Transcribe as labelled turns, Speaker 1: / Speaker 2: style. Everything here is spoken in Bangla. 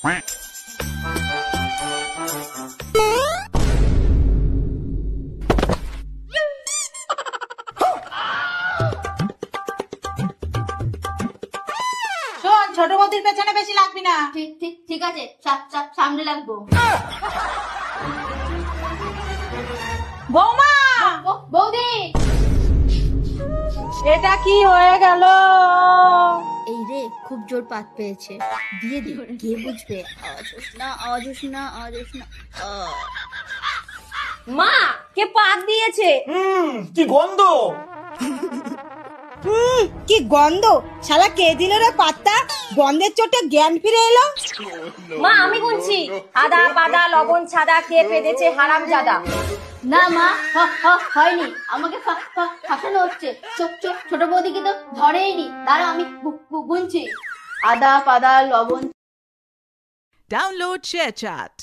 Speaker 1: শোন, ছোট বৌদির পেছনে বেশি লাগবি না।
Speaker 2: ঠিক আছে, সামনে লাগবো।
Speaker 1: বৌমা,
Speaker 2: বৌদি,
Speaker 1: এটা কি হয়ে গেল?
Speaker 2: এই রে, খুব জোর পাত পেয়েছে। দিয়ে দি, কে বুঝবে? আওয়াজ হোস না।
Speaker 3: মা, কে পাত দিয়েছে?
Speaker 4: কি গন্ধ!
Speaker 5: কি গন্ধ! শালা কে দিল রে পাত্তা? গন্ধের চোটে জ্ঞান ফিরে এলো।
Speaker 3: মা, আমি গুনছি। আদা পাদা লবণ ছাদা কে পেদেছে হারামজাদা।
Speaker 2: না মা, হয়নি। আমাকে ফাঁসানো হচ্ছে। ছোট বৌদিকে তো ধরেইনি। দাঁড়া, আমি গুনছি। আদা পাদা লবণ।
Speaker 6: Download ShareChat.